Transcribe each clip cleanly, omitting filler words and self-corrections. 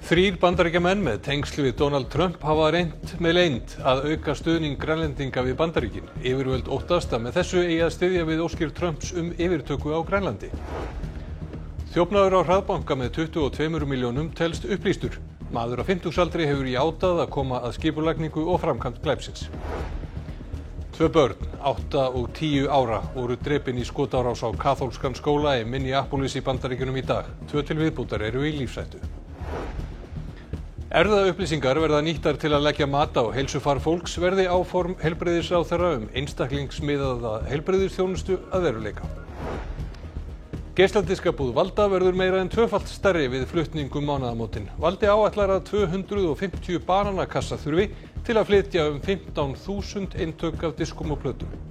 Þrír Bandaríkjamenn með tengsl við Donald Trump hafa reynt með leynd að auka stuðning Grænlendinga við Bandaríkin. Yfirvöld óttast að með þessu eigi að styðja við óskir Trumps yfirtöku á Grænlandi. Þjófnaður á hraðbanka með 22 milljónum telst upplýstur. Maður á 50-aldri hefur játað að koma að skipulagningu og framkvæmd glæpsins. 2 börn, 8 og 10 ára, voru drepin í skotárás á kaþólskan skóla í Minneapolis í Bandaríkjunum í dag. 2 til viðbótar eru í lífshættu. Erfðaupplýsingar verða nýttar til að leggja mat á heilsufar fólks verði áform heilbrigðisráðherra einstaklingsmiðaða heilbrigðisþjónustu að veruleika. Geisladiskabúð Valda verður meira en 2-falt stærri við flutning mánaðamótin. Valdi áætlar að 250 bananakassa þurfi til að flytja 15.000 eintök af diskum og plötum.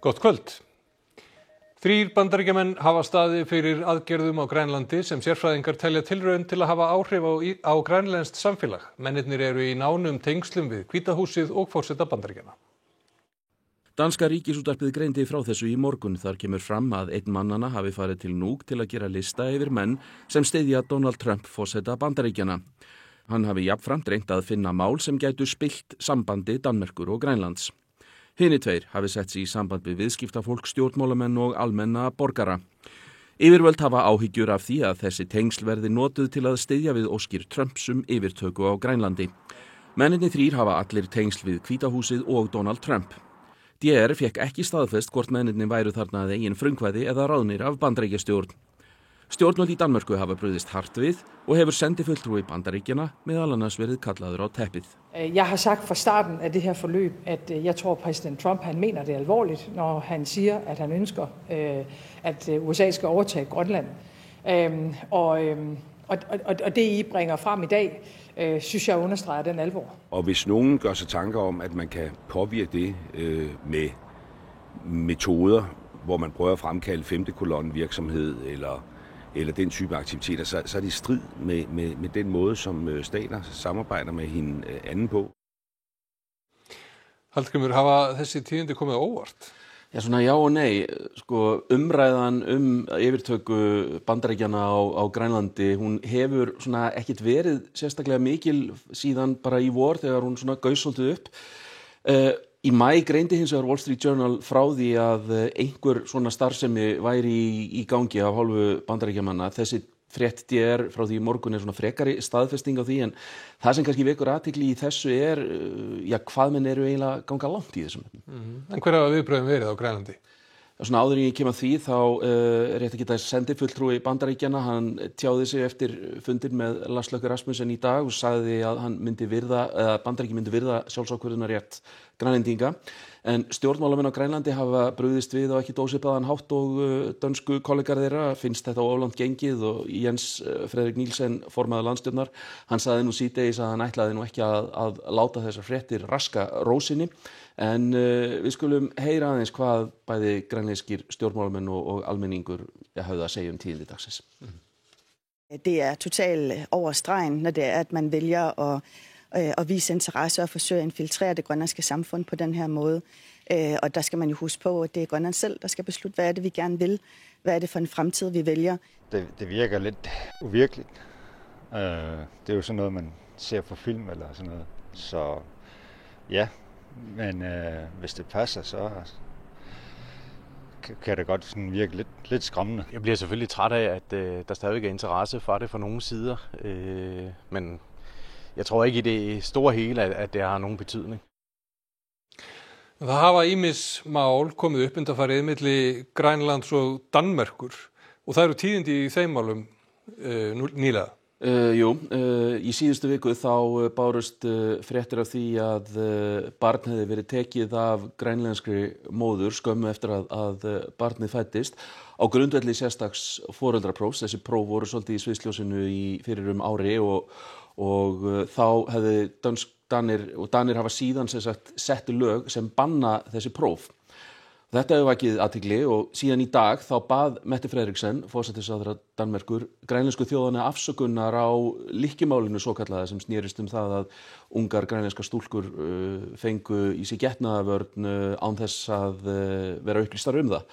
Gott kvöld. 3 Bandaríkjamenn hafa staðið fyrir aðgerðum á Grænlandi sem sérfræðingar telja tilraun til að hafa áhrif á grænlenskt samfélag. Mennirnir eru í nánum tengslum við Hvíta húsið og forseta Bandaríkjanna. Danska ríkisútvarpið greindi frá þessu í morgun. Þar kemur fram að einn mannanna hafi farið til Nuuk til að gera lista yfir menn sem styðja Donald Trump forseta Bandaríkjanna. Hann hafi jafnframt reynt að finna mál sem gætu spillt sambandi Danmerkur og Grænlands. Hinir 2 hafi sett sig í samband við viðskiptafólk, stjórnmálamenn og almenna borgara. Yfirvöld hafa áhyggjur af því að þessi tengsl verði notuð til að styðja við óskir Trumps yfirtöku á Grænlandi. Mennirnir 3 hafa allir tengsl við Hvíta húsið og Donald Trump. DR fékk ekki staðfest hvort mennirnir væru þarna að eigin frumkvæði eða ráðnir af Bandaríkjastjórn. Stjórnvöld í Danmörku hafa brugðist hart við og hefur sendifulltrúi Bandaríkjanna meðal annars verið kallaður á teppið. Jeg har sagt fra starten af det her forløb, at jeg tror, præsident Trump han mener det alvorligt, når han siger, at han ønsker, at USA skal overtage Grønland. Og det, I bringer frem i dag, synes jeg understreger den alvor. Og hvis nogen gør sig tanker om, at man kan påvirke det med metoder, hvor man prøver at fremkalde 5. kolonne virksomhed eller den type aktiviteter, så er det i strid med den måde, som stater samarbejder med hinanden på. Hallgrímur, hafa þessi tíðindi komið á óvart? Já, svona já og nei. Umræðan yfirtöku Bandaríkjanna á Grænlandi, hún hefur svona ekkit verið sérstaklega mikil síðan bara í vor þegar hún svona gaus svolítið upp. Í maí greindi hins vegar Wall Street Journal frá því að einhver svona starfsemi væri í gangi af hálfu Bandaríkjamanna. Þessi frétt DR frá því í morgun svona frekari staðfesting á því, en það sem kannski vekur athygli í þessu hvað menn eru eiginlega ganga langt í þessum. En hver hafa viðbrögðin verið á Grænlandi? Svona áður en ég kem að því þá rétt að geta sendifulltrúi Bandaríkjanna, hann tjáði sig eftir fundir með Lars Løkke Rasmussen í dag og sagði að Bandaríkjinn myndi virða sjálfsákvörðunarrétt Grænlendinga. En stjórnmálamenn á Grænlandi hafa brugðist við á ekki ósvipaðan hátt og dönsku kollegar þeirra, finnst þetta oflangt gengið, og Jens Frederik Nielsen, formaður landsstjórnar, hann sagði nú síðdegis að hann ætlaði nú ekki að láta þessar fréttir raska rósinni. En við skulum heyra aðeins hvað bæði grænlenskir stjórnmálamenn og almenningur höfðu að segja tíðindi dagsins. Det er totalt over stregen, når det er, at man vælger at vise interesse og forsøge at infiltrere det grønlandske samfund på den her måde. Og der skal man jo huske på, at det er Grønland selv, der skal beslutte, hvad er det, vi gerne vil. Hvad er det for en fremtid, vi vælger. Det virker lidt uvirkeligt. Det er jo sådan noget, man ser på film eller sådan noget. Så ja, men hvis det passer, så kan det godt sådan virke lidt skræmmende. Jeg bliver selvfølgelig træt af, at der stadig er interesse for det fra nogle sider, men jeg tror ikke i det store hele, at det har nogen betydning. Það hafa ýmis mál komið upp undanfarið milli Grænlands og Danmerkur og það eru tíðindi í þeim málum nýlega. Í síðustu viku þá bárust fréttir af því að barn hefði verið tekið af grænlenskri móður skömmu eftir að barnið fæddist á grundvelli sérstaks foreldraprófs. Þessi próf voru svolítið í sviðsljósinu fyrir ári og þá hefði Danir hafa síðan settu lög sem banna þessi próf. Þetta hefur vakið athygli og síðan í dag þá bað Mette Frederiksen, forsætisráðherra Danmerkur, grænlensku þjóðana afsökunar á lykkjumálinu svokallaða sem snerist það að ungar grænlenskar stúlkur fengu í sig getnaðarvörn án þess að vera upplýstar það.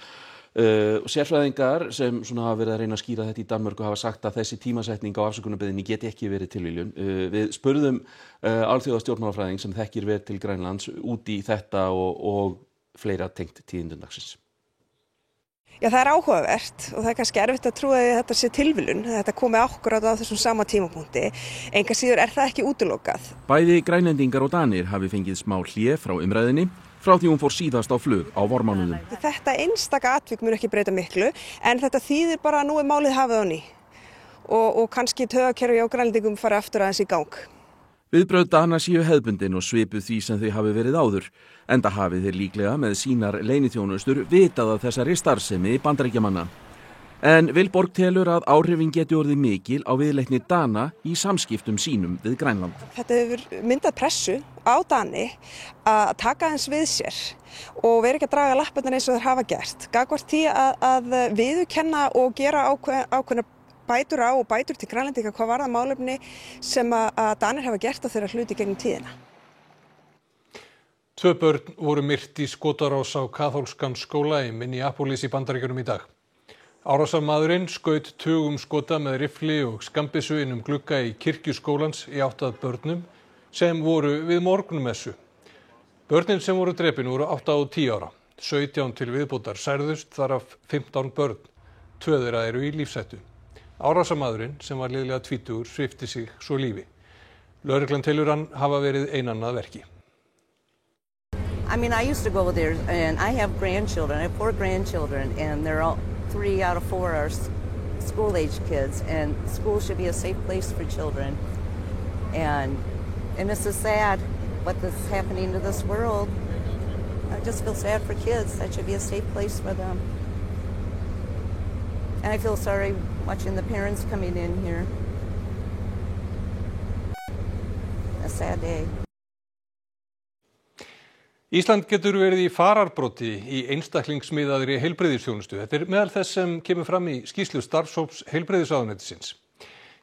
Sérfræðingar sem hafa verið að reyna að skýra þetta í Danmörku hafa sagt að þessi tímasetning á afsökunarbeiðinni geti ekki verið tilviljun. Við spurðum alþjóðastjórnmálafræðing sem þekkir vel til Grænlands út í þetta og fleira tengt tíðindum dagsins. Já, það er áhugavert og það er kannski erfitt að trúa að þetta sé tilviljun, þetta komi akkúrat á þessum sama tímapunkti. Enga síður er það ekki útilokað. Bæði Grænlendingar og Danir hafi fengið smá hlé frá umræðinni frá því hún fór síðast á flug á vormánuðum. Þetta einstaka atvik mun ekki breyta miklu, en þetta þýðir bara að nú er málið hafið á ný og kannski taugakerfi á Grænlendingum fari aftur aðeins í gang. Viðbrögð Dana séu hefðbundin og svipuð því sem þau hafi verið áður, enda hafi þeir líklega með sínar leyniþjónustur vitað af þessari starfsemi Bandaríkjamanna. En Vilborg telur að áhrifin geti orðið mikil á viðleitni Dana í samskiptum sínum við Grænland. Þetta hefur myndað pressu á Dani að taka aðeins við sér og vera ekki að draga lappirnar eins og þeir hafa gert. Gagnvart því að viðurkenna og gera ákveðna bætur á og bætur til Grænlendinga hvað varðar málefni sem að Danir hafa gert á þeirra hluti gegnum tíðina. 2 börn voru myrt í skotárás á kaþólskan skóla í Minneapolis í Bandaríkjunum í dag. Árásarmaðurinn skaut tugum skota með riffli og skambissu inn glugga í kirkju skólans í átt að börnum sem voru við morgunmessu. Börnin sem voru drepin voru 8 og 10 ára. 17 til viðbótar særðust, þar af 15 börn. 2 þeirra eru í lífshættu. Árásarmaðurinn, sem var liðlega 20, svipti sig svo lífi. Lögreglan telur hann hafa verið einan að verki. I mean, I used to go there and I have grandchildren. I have 4 grandchildren and they're all 3 out of 4 are school-age kids, and school should be a safe place for children. And this is sad what is happening to this world. I just feel sad for kids. That should be a safe place for them. And I feel sorry watching the parents coming in here. A sad day. Ísland getur verið í fararbroddi í einstaklingsmiðaðri heilbrigðisþjónustu. Þetta meðal þess sem kemur fram í skýrslu starfshóps heilbrigðisráðuneytisins.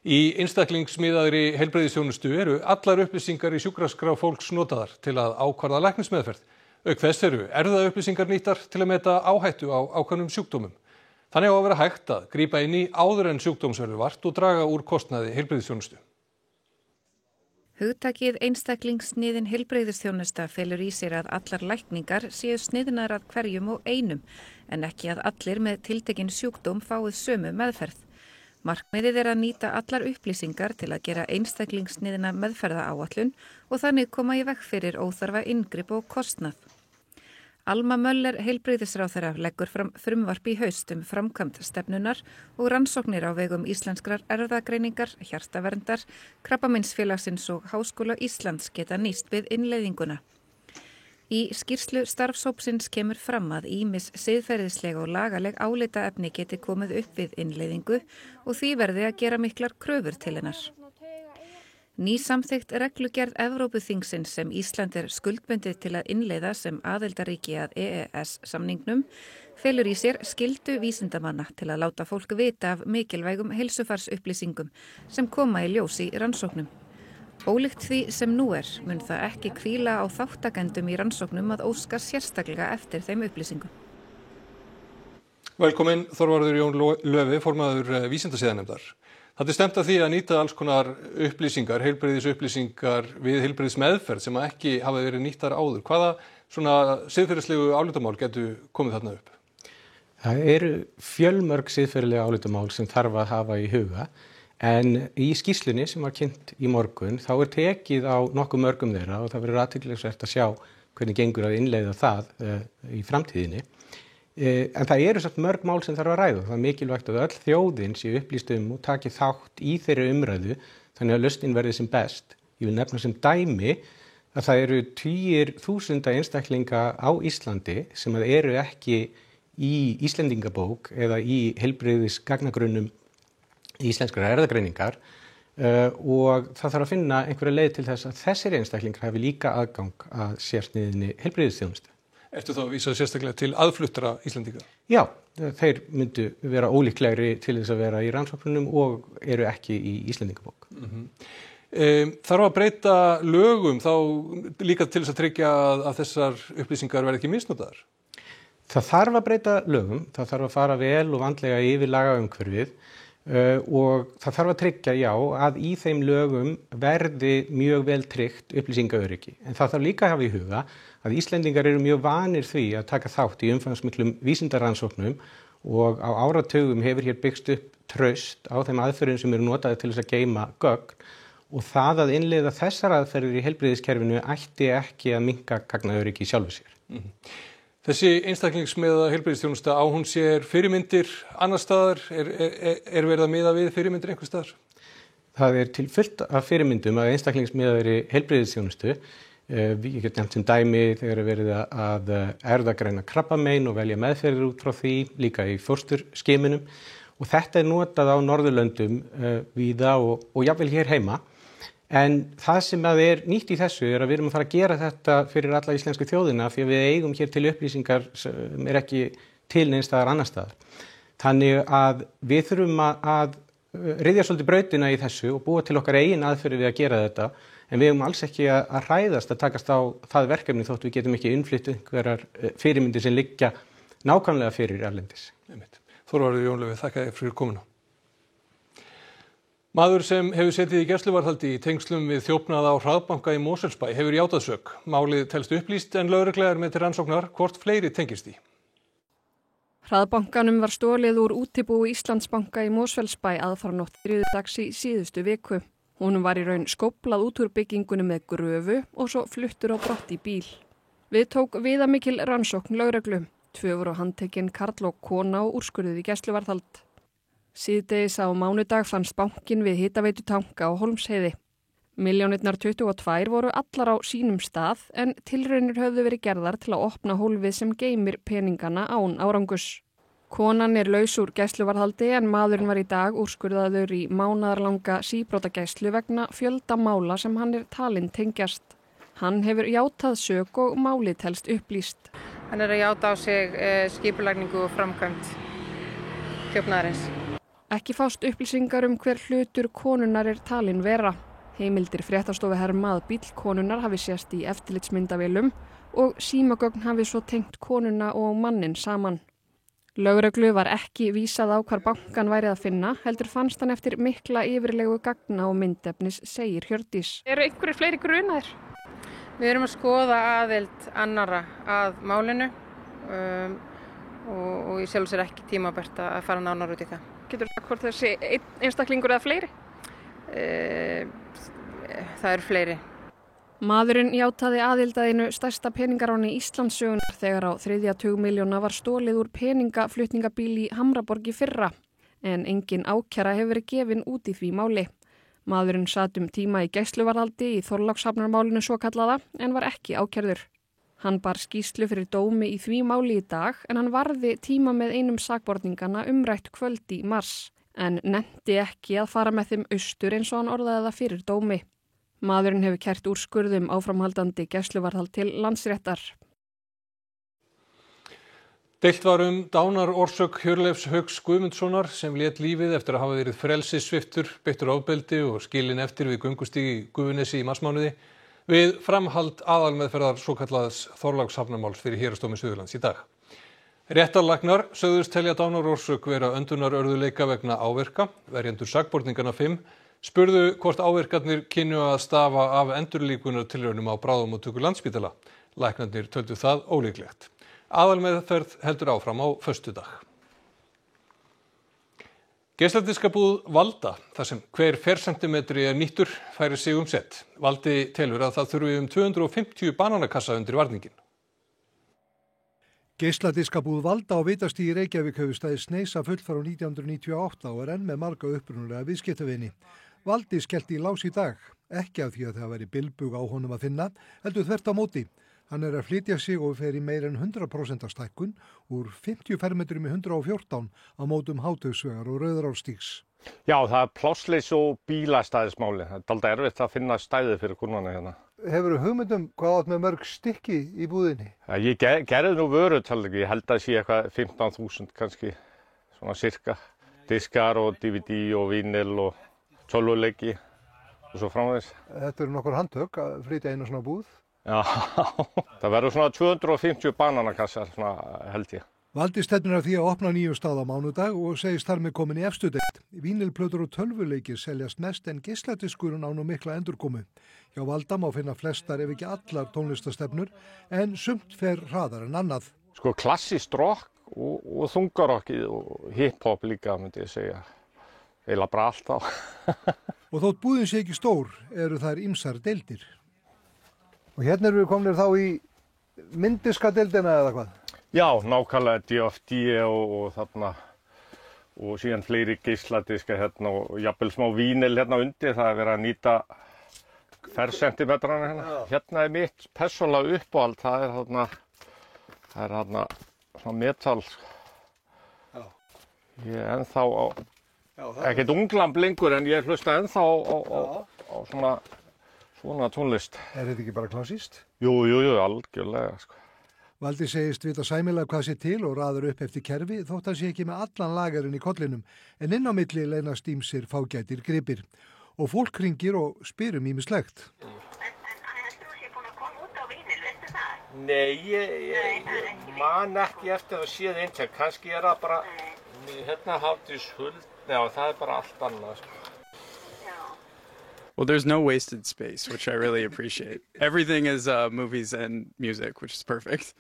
Í einstaklingsmiðaðri heilbrigðisþjónustu eru allar upplýsingar í sjúkraskrá fólks notaðar til að ákvarða læknismeðferð. Auk þess eru erfðaupplýsingar nýttar til að meta áhættu á ákveðnum sjúkdómum. Þannig á að vera hægt að grípa inn í áður en sjúkdómsverður vart og draga úr kostnaði heilbrigðisþjónustu. Hugtakið einstaklingsniðin heilbrigðisþjónusta felur í sér að allar lækningar séu sniðnar að hverjum og einum, en ekki að allir með tiltekinn sjúkdóm fáið sömu meðferð. Markmiðið er að nýta allar upplýsingar til að gera einstaklingsniðina meðferðaáætlun og þannig koma í veg fyrir óþarfa inngrip og kostnað. Alma Möller heilbrigðisráðherra leggur fram frumvarp í haust framkvæmd stefnunar og rannsóknir á vegum íslenskrar erfðagreiningar, hjartaverndar, Krabbameinsfélagsins og Háskóla Íslands geta nýst við innleiðinguna. Í skýrslu starfshópsins kemur fram að ýmis siðferðisleg og lagaleg álitaefni geti komið upp við innleiðingu og því verði að gera miklar kröfur til hennar. Nýsamþykkt reglugerð Evrópuþingsins sem Ísland er skuldbundið til að innleiða sem aðildarríki að EES-samningnum felur í sér skyldu vísindamanna til að láta fólk vita af mikilvægum heilsufarsupplýsingum sem koma í ljós í rannsóknum. Ólíkt því sem nú mun það ekki hvíla á þáttakendum í rannsóknum að óska sérstaklega eftir þeim upplýsingum. Velkomin Þorvarður Jón Löfi, formaður vísindasiðanefndar. Það er stefnt að því að nýta alls konar upplýsingar, heilbrigðisupplýsingar við heilbrigðismeðferð sem ekki hafa verið nýttar áður. Hvaða svona siðferðislegu álitamál getur komið þarna upp? Það eru fjölmörg siðferðilega álitamál sem þarf að hafa í huga, en í skýrslunni sem var kynnt í morgun þá er tekið á nokkuð mörgum þeirra og það verður athyglisvert að sjá hvernig gengur að innleiða það í framtíðinni. En það eru samt mörg mál sem þarf að ræða. Það er mikilvægt að öll þjóðin sé upplýst og taki þátt í þeirri umræðu þannig að lausnin verði sem best. Ég vil nefna sem dæmi að það eru 10.000 einstaklinga á Íslandi sem eru ekki í Íslendingabók eða í heilbrigðisgagnagrunnum íslenskrar erfðagreiningar og það þarf að finna einhverja leið til þess að þessir einstaklingar hafi líka aðgang að sérsniðinni heilbrigðisþjónustu. Ertu þá að vísa sérstaklega til aðfluttra Íslendinga? Já, þeir myndu vera ólíklegri til þess að vera í rannsóknunum og eru ekki í Íslendingabók. Þarf að breyta lögum þá líka til þess að tryggja að þessar upplýsingar verði ekki misnotaðar? Það þarf að breyta lögum, það þarf að fara vel og vandlega yfir lagaumhverfið og það þarf að tryggja, að í þeim lögum verði mjög vel tryggt upplýsingaöryggi. En það þarf líka að hafa í huga að Íslendingar eru mjög vanir því að taka þátt í umfangsmiklum vísindarannsóknum og á áratugum hefur hér byggst upp traust á þeim aðferðum sem eru notaðar til þess að geyma gögn og það að innleiða þessar aðferðir í heilbrigðiskerfinu ætti ekki að minnka gagnaöryggi í sjálfu sér. Þessi einstaklingsmiðaða heilbrigðisþjónusta, á hún sér fyrirmyndir annars staðar? Er verið að miða við fyrirmyndir einhvers staðar? Það er til fullt af fyrirmyndum að einstaklingsmiðaðri heilbrigðisþjónustu. Ég get nefnt sem dæmi þegar er verið að erfðagreina krabbamein og velja meðferðir út frá því, líka í fósturskimunum. Og þetta er notað á Norðurlöndum víða og jafnvel hér heima. En það sem að er nýtt í þessu er að við erum að fara að gera þetta fyrir alla íslensku þjóðina því að við eigum hér til upplýsingar sem er ekki til neins staðar annar staðar. Þannig að við þurfum að ryðja svolítið brautina í þessu og búa til okkar eigin aðferði við að gera þetta en við eigum alls ekki að hræðast að takast á það verkefni þótt við getum ekki innflytt einhverjar fyrirmyndir sem liggja nákvæmlega fyrir erlendis. Þórvarður Jónlefi, þakka þér fyrir komuna. Maður sem hefur setið í gæsluvarðhaldi í tengslum við þjófnað á hraðbanka í Mosfellsbæ hefur játað sök. Málið telst upplýst en lögregla er með til rannsóknar hvort fleiri tengist í. Hraðbankanum var stolið úr útibúi Íslandsbanka í Mosfellsbæ aðfaranótt þriðjudags í síðustu viku. Honum var í raun skóplað út úr byggingunum með gröfu og svo fluttur á brott í bíl. Við tók viðamikil rannsókn lögreglu. 2 voru handtekinn karl og kona og úrskurðið í gæsluvarðhald. Síðdegis á mánudag fannst bankinn við hitaveitutanka á Hólmsheiði. Milljónirnar 22 voru allar á sínum stað en tilraunir höfðu verið gerðar til að opna hólfið sem geymir peningana án árangurs. Konan er laus úr gæsluvarðhaldi en maðurinn var í dag úrskurðaður í mánaðarlanga síbrotagæslu vegna fjölda mála sem hann er talinn tengjast. Hann hefur játað sök og málið telst upplýst. Hann er að játa á sig skipulagningu og framkvæmd þjófnaðarins. Ekki fást upplýsingar hver hlutur konunnar er talinn vera. Heimildir fréttastofu herma að bíll konunnar hafi sést í eftirlitsmyndavélum og símagögn hafi svo tengt konuna og mannin saman. Lögreglu var ekki vísað á hvar bankan væri að finna, heldur fannst hann eftir mikla yfirlegu gagna og myndefnis, segir Hjördís. Eru einhverjir fleiri grunaðir? Við erum að skoða aðild annarra að málinu og í sjálfu sér ekki tímabært að fara nánar út í það. Getur það hvort þessi einstaklingur eða fleiri? Það eru fleiri. Maðurinn játaði aðild að einu stærsta peningaráni Íslandssögunar þegar á 30 milljóna var stolið úr peningaflutningabíl í Hamraborg í fyrra, en engin ákæra hefur verið gefin út í því máli. Maðurinn sat tíma í gæsluvarðhaldi í Þorlákshafnarmálinu svokallaða en var ekki ákærður. Hann bar skýrslu fyrir dómi í því máli í dag en hann varði tíma með einum sakborningana umrætt kvöld í mars en nennti ekki að fara með þeim austur eins og hann orðaði það fyrir dómi. Maðurinn hefur kært úrskurðum áframhaldandi gæsluvarðhald til Landsréttar. Deilt var dánarorsök Hjörleifs Hauks Guðmundssonar sem lét lífið eftir að hafa verið frelsissviptur, beittur ofbeldi og skilinn eftir við göngustíg í Gufunesi í marsmánuði við framhald aðalmeðferðar svokallaðs Þorlákshafnarmáls fyrir Héraðsdómi Suðurlands í dag. Réttarlæknar sögðust telja dánarorsök vera öndunarörðuleika vegna áverka. Verjendur sakborninganna 5 spurðu hvort áverkarnir kynnu að stafa af endurlíkunartilraunum á bráðamóttöku Landspítala. Læknarnir töldu það ólíklegt. Aðalmeðferð heldur áfram á föstudag. Geisladiskabúð Valda, þar sem hver fercentimetri er nýttur, færir sig sett. Valdi telur að það þurfi 250 bananakassa undir varningin. Geisladiskabúð Valda á Vitastíg í Reykjavík hefur staðið sneisa full frá 1998 og er enn með marga upprunalega viðskiptavini. Valdi skellti í lás í dag, ekki af því að það væri bilbug á honum að finna, heldur þvert á móti. Hann er að flytja sig og fer í meir en 100% stækkun úr 50 fermetrum í 114 á mótum Hátaugsvegar og Rauðarárstígs. Já, það er plássleys og bílastæðismáli. Það er aldrei erfitt að finna stæði fyrir kúnnana hérna. hefur hugmyndum hvað átt með mörg stykki í búðinni? Ég gerði nú vörutalningu, ég held að sé eitthvað 15.000 kannski, svona cirka. Diskar og DVD og vínil og tölvuleiki og svo framvegis. Þetta nokkur handtök að flytja einu svona búð? Já, það verður svona 250 bananakassar, svona held ég. Valdís stefnir að því að opna nýjum stað á mánudag og segist þar með komin í efstu deild. Vínilplötur og tölvuleikir seljast mest en geisladiskurinn á nú mikla endurkomu. Hjá Valda má finna flestar ef ekki allar tónlistastefnur en sumt fer hraðar en annað. Sko klassískt rock og þungarokkið og hip-hop líka myndi ég segja. Eila bara allt á. Og þótt búðin sé ekki stór eru þær ýmsar deildir. Og hérna erum við komnir þá í myndiska deildina eða hvað? Já, nákvæmlega DFD og þarna og síðan fleiri geisladiska hérna og jafnvel smá vínil hérna undir. Það er verið að nýta fercentimetrana hérna. Hérna er mitt persónulega uppáhald, það er þarna svona metal. Ég er ennþá á, ekkert unglamb lengur en ég hlusta ennþá á svona tónlist. Er þetta ekki bara klassískt? Jú, algjörlega sko. Valdi segist vita sæmilega hvað sé til og raður upp eftir kerfi þótt hann sé ekki með allan lagarinn í kollinum en inn á milli leynast ýmsir fágætir gripir. Og fólk hringir og spyr ýmislegt. Nei, ég man ekki eftir að séð eintak. Kannski það bara, hérna Hafdís Huld, já það bara allt annað sko. Well, there's no wasted space, which I really appreciate. Everything is movies and music, which is perfect.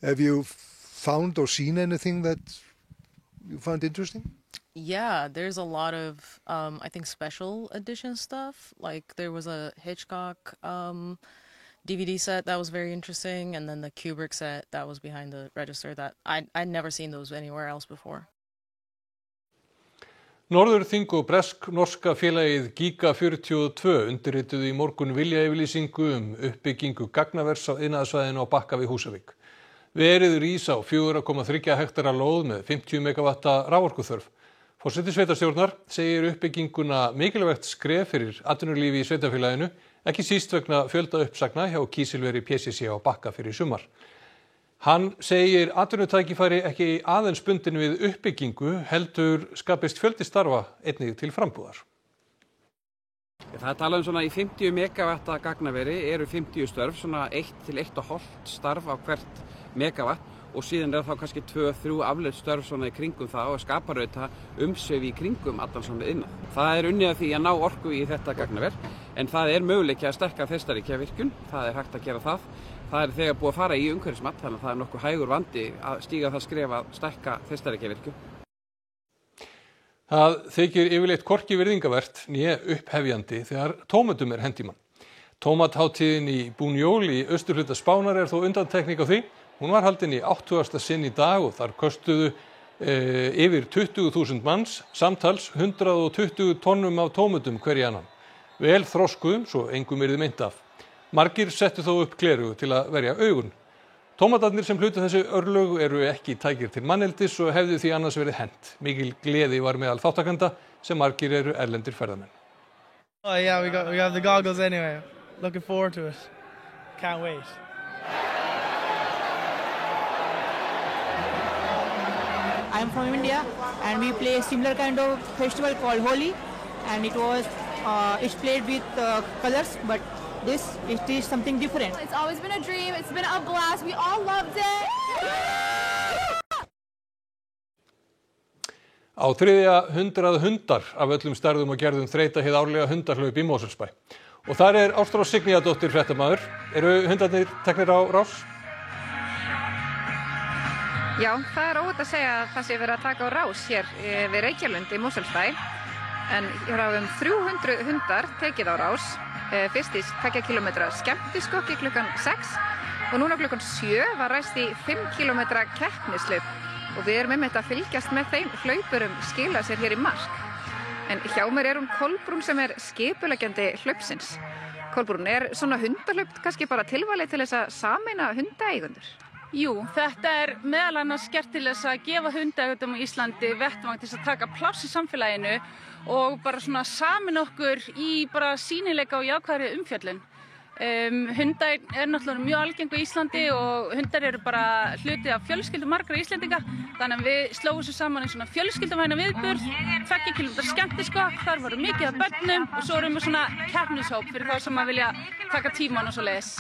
Have you found or seen anything that you found interesting? Yeah, there's a lot of, I think, special edition stuff. Like there was a Hitchcock DVD set that was very interesting, and then the Kubrick set that was behind the register that I'd never seen those anywhere else before. Norðurþing og bresk-norska félagið Giga 42 undirrituðu í morgun viljayfirlýsingu uppbyggingu gagnavers á iðnaðarsvæðinu á Bakka við Húsavík. Verið rís á 4,3 hektara lóð með 50 megawatta raforkuþörf. Forseti sveitarstjórnar segir uppbygginguna mikilvægt skref fyrir atvinnulífi í sveitarfélaginu, ekki síst vegna fjölda uppsagna hjá kísilveri PCC á Bakka fyrir sumar. Hann segir atvinnutækifæri ekki aðeins bundin við uppbyggingu heldur skapist fjöldi starfa einnig til frambúðar. Það talað svona í 50 megawatta gagnaveri eru 50 störf, svona 1 til 1,5 starf á hvert megawatt og síðan þá kannski 2-3 afleidd störf svona í kringum það og skapar auðvitað umsvif í kringum allan svona innan. Það er unnið að því að ná orku í þetta gagnaver en það er möguleiki að stækka Þeistareykjavirkjun, það er hægt að gera það. Það er þegar búið að fara í umhverfismat, þannig að það er nokkuð hægur vandi að stíga það skref að stækka Þeistareykjavirkjun. Það þykir yfirleitt hvorki virðingavert né upphefjandi þegar tómatum er hent í mann. Tómathátíðin í Buñol í austurhluta Spánar er þó undantekning á því. Hún var haldin í 80. sinn í dag og þar köstuðu yfir 20.000 manns, samtals 120 tonnum af tómatum hverja annan. Vel þroskuðum, svo engum yrði meint af. Margir settu þó upp glerugu til að verja augun. Tómatarnir sem hlutu þessi örlög eru ekki tækir til manneldis og hefðu því annars verið hent. Mikil gleði var meðal þáttakenda sem margir eru erlendir ferðamenn. Oh yeah, we got the goggles anyway. Looking forward to it. Can't wait. I'm from India and we play a similar kind of festival called Holi and it's played with colors but it is something different. It's always been a dream. It's been a blast. We all loved it. Á 300 hundar af öllum stærðum og gerðum þreyta hið árlega hundarhlaup í Mosfellsbæ. Og þar er Ástrós Signíadóttir fréttamaður. Eru hundarnir teknir á rás? Já, það er óhætt að segja að það sé verið að taka á rás hér við Reykjalund í Mosfellsbæ. En hér hafa 300 hundar tekið á rás. Fyrst í 2 kilometra skemmtiskokki klukkan 6 og núna klukkan 7 var ræst í 5 kilometra keppnislaup og við erum einmitt að fylgjast með þeim hlaupurum skila sér hér í mark. En hjá mér er Kolbrún sem er skipuleggjandi hlaupsins. Kolbrún, er svona hundahlaup kannski bara tilvalið til þess að sameina hundaeigendur? Jú, þetta er meðal annars gert til þess að gefa hundaeigendum á Íslandi vettvang til þess að taka pláss í samfélaginu og bara svona samin okkur í bara sýnileika og jákvæðri umfjöllun. Hundar náttúrulega mjög algengur í Íslandi og hundar eru bara hluti af fjölskyldu margra Íslendinga. Þannig að við slóum svo saman í svona fjölskylduvæna viðburð, 2 kilometra skemmtiskokk, þar voru mikið af börnum og svo erum við svona keppnishóp fyrir þá sem að vilja taka tímann og svoleiðis.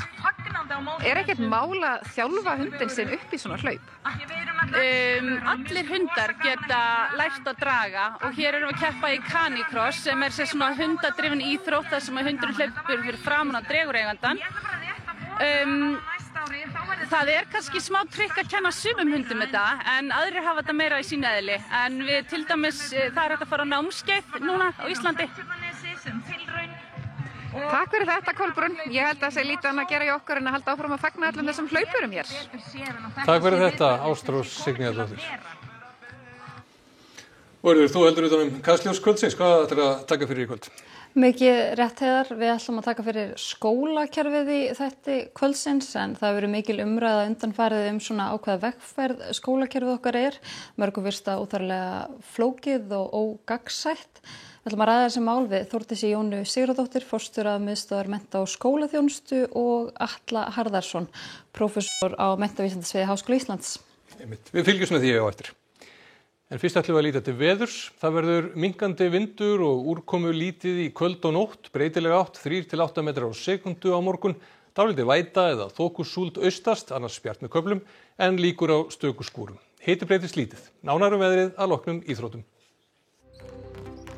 Ekkert mál að þjálfa hundinn sinn upp í svona hlaup? Allir hundar geta lært að draga og hér erum við að keppa í canicross sem er svona hundadrifin íþrótt þar sem hundurinn hlaupur fyrir framan á dregureigandann. Það er kannski smá trikk að kenna sumum hundum þetta en aðrir hafa þetta meira í sínu eðli. En við til dæmis, það er hægt að fara á námskeið núna á Íslandi. Takk fyrir þetta, Kolbrún. Ég held að það sé lítið annað að gera í okkur en að halda áfram að fagna öllum þessum hlaupurum hér. Takk fyrir þetta, Ástrós Signíðardóttir. Vörður, þú heldur utan Kastljós kvöldsins. Hvað ætlar að taka fyrir í kvöld? Mikið rétt heiðar. Við ætlum að taka fyrir skólakerfið í þætti kvöldsins en það verður mikil umræða undanfarið svona ákveða vegferð skólakerfið okkar er. Mörgum virðist það óþarflega flókið og ógagnsætt. Við ætlum að ræða þessi mál við Þórdísi Jónu Sigurðardóttir, forstjóra miðstöðvar mennta- og skólaþjónustu og Atla Harðarsson, prófessor á menntavísindasviði Háskóla Íslands. Við fylgjumst með því á eftir. En fyrst ætlum við að líta til veðurs. Það verður minnkandi vindur og úrkomu lítið í kvöld og nótt, breytileg átt 3 til 8 metrar á sekundu á morgun, dálítið væta eða þokusúld austast, annars bjart með köflum, en líkur á stöku skúrum. Hiti breytist lítið. Nánar veðrið að loknum íþróttum.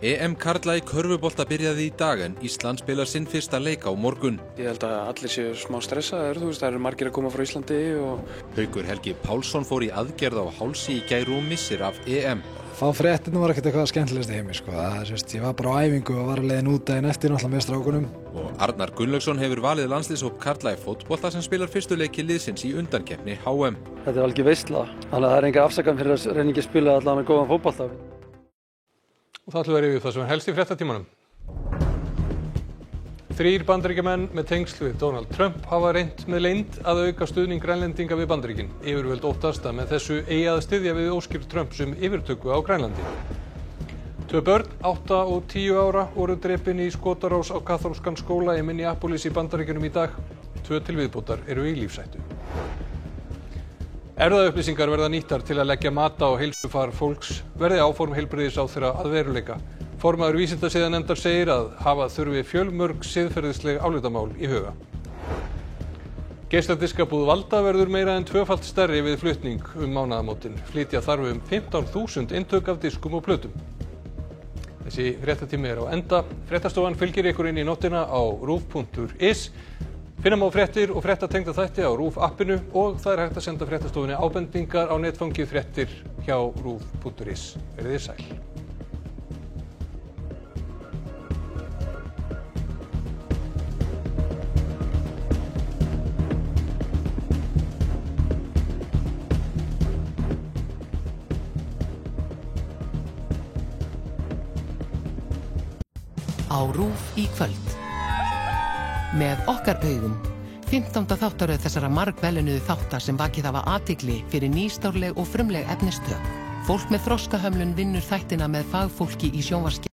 EM karla í körfubolta byrjaði í dag en Ísland spilar sinn fyrsta leik á morgun. Ég held að allir séu smá stressaðir, það eru margir að koma frá Íslandi og... Haukur Helgi Pálsson fór í aðgerð á hálsi í gær og missir af EM. Þá fréttin var ekkert eitthvað skemmtilegast í heimi, sko. Ég var bara á æfingu og var að leiðin út daginn eftir náttúrulega með strákunum. Og Arnar Gunnlaugsson hefur valið landsliðshóp karla í fótbolta sem spilar fyrstu leiki liðsins í undankeppni HM. Þetta er algjör veisla, þannig að það er enga afsökun fyrir að reyna ekki að spila allavega góðan fótbolta. Og það ætlum við að rifja það sem er helst í fréttatímanum. 3 Bandaríkjamenn með tengsl við Donald Trump hafa reynt með leynd að auka stuðning Grænlendinga við Bandaríkin. Yfirvöld óttast að með þessu eigi að styðja við óskir Trumps yfirtöku á Grænlandi. 2 börn, 8 og 10 ára, voru drepin í skotarás á kaþólskan skóla í Minneapolis í Bandaríkjunum í dag. 2 til viðbótar eru í lífshættu. Erfðaupplýsingar verða nýttar til að leggja mat á heilsufar fólks verði áform heilbrigðisráðherra að veruleika. Formaður vísindasiðanefndar segir að hafa þurfi fjölmörg siðferðisleg álitamál í huga. Geisladiskabúð Valda verður meira en 2-falt stærri við flutning mánaðamótin. Flytja þarf 15.000 eintök af diskum og plötum. Þessi fréttatími er á enda. Fréttastofan fylgir ykkur inn í nóttina á ruf.is. Finna má fréttir og fréttatengda þætti á RÚV appinu og það er hægt að senda fréttastofunni ábendingar á netfangið fréttir hjá ruf.is. Verið þið sæl. Á RÚV í kvöld. Með okkar augum, 15. þáttaröð þessara margvellunuðu þáttar sem vakið hafa athygli fyrir nýstárleg og frumleg efnistök. Fólk með þroskahömlun vinnur þættina með fagfólki í sjónvarpsgerð.